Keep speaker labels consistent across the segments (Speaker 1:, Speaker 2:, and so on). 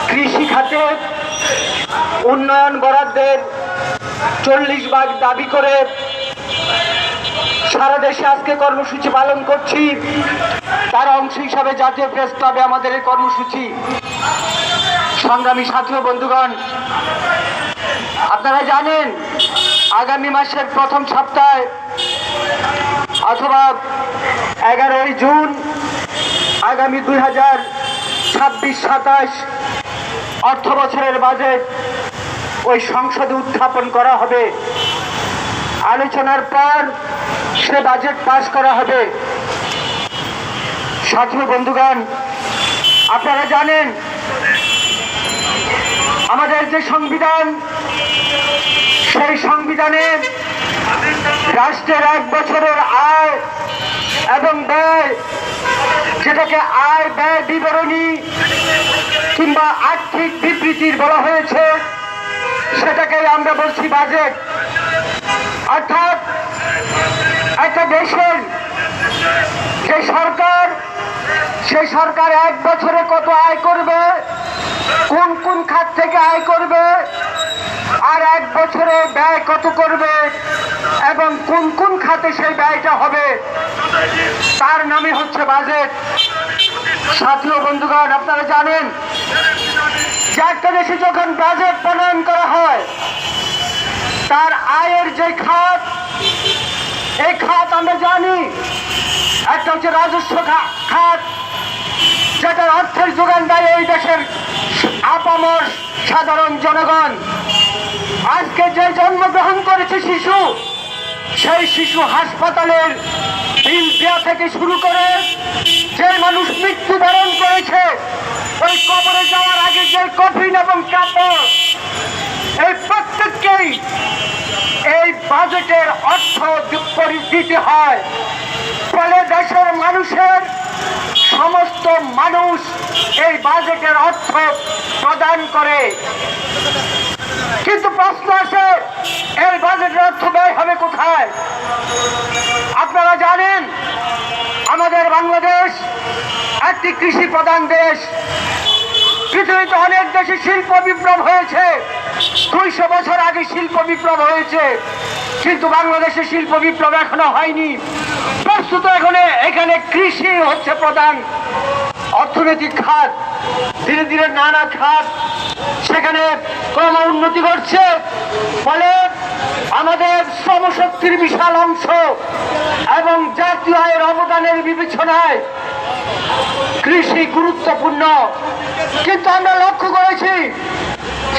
Speaker 1: কৃষি খাতে উন্নয়ন বরাদ্দের 40 ভাগ দাবি করে সারা দেশে আজকে কর্মসূচি পালন করছি। তার অংশ হিসাবে জাতীয় প্রেস ক্লাবে আমাদের এই কর্মসূচি। সংগ্রামী সাথী ও বন্ধুগণ, আপনারা জানেন আগামী মাসের প্রথম সপ্তাহে অথবা 11ই জুন আগামী 2026-27 অর্থ বছরের বাজেট ওই সংসদে উত্থাপন করা হবে। আলোচনার পর সে বাজেট পাস করা হবে। সাথী বন্ধুগণ, আপনারা জানেন আমাদের যে সংবিধান, সেই সংবিধানে রাষ্ট্রের 1 বছরের আয় এবং ব্যয়, যেটাকে আয় ব্যয় বিবরণী কিংবা আর্থিক বিবৃতির বলা হয়েছে, সেটাকে আমরা বলছি বাজেট। অর্থাৎ একটা দেশের যে সরকার, সেই সরকার 1 বছরে কত আয় করবে, কোন কোন খাত থেকে আয় করবে, আর 1 বছরে ব্যয় কত করবে এবং কোন কোন খাতে সেই ব্যয়টা হবে, তার নামই হচ্ছে বাজেট। সাথী ও বন্ধুগণ, আপনারা জানেন যে একটা দেশে যখন বাজেট প্রণয়ন করা হয়, তার আয়ের যে খাত, এই খাত আমরা জানি একটা হচ্ছে রাজস্ব খাত, যেটার অর্থের যোগান দেয় এই দেশের আপামর সাধারণ জনগণ। আজকে যে জন্মগ্রহণ করেছে শিশু, সেই শিশু হাসপাতালের বিল দেওয়া থেকে শুরু করে যে মানুষ মৃত্যুবরণ করেছে, ওই কবরে যাওয়ার আগে যে কফিন এবং কাপড়, এই প্রত্যেককেই এই বাজেটের অর্থ দিতে হয়। ফলে দেশের মানুষের সমস্ত মানুষ এই বাজেটের অর্থ প্রদান করে। কিন্তু প্রশ্ন আসে, এই বাজেটের অর্থ ব্যয় হবে কোথায়? আপনারা জানেন আমাদের বাংলাদেশ একটি কৃষি প্রধান দেশ। পৃথিবীতে অনেক দেশে শিল্প বিপ্লব হয়েছে, 200 বছর আগে শিল্প বিপ্লব হয়েছে, কিন্তু বাংলাদেশে শিল্প বিপ্লব এখনো হয়নি। প্রস্তুত এখানে কৃষি হচ্ছে প্রধান অর্থনৈতিক খাত। ধীরে ধীরে নানা খাত সেখানে ক্রম উন্নতি ঘটছে। ফলে আমাদের শ্রমশক্তির বিশাল অংশ এবং জাতীয় আয়ের অবদানের বিবেচনায় কৃষি গুরুত্বপূর্ণ। কিন্তু আমরা লক্ষ্য করেছি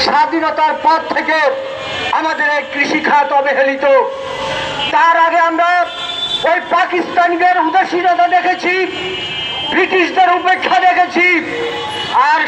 Speaker 1: স্বাধীনতার পর থেকে আমাদের এই কৃষি খাত অবহেলিত। তার আগে আমরা ওই পাকিস্তানিদের উদাসীনতা দেখেছি, ব্রিটিশদের উপেক্ষা দেখেছি,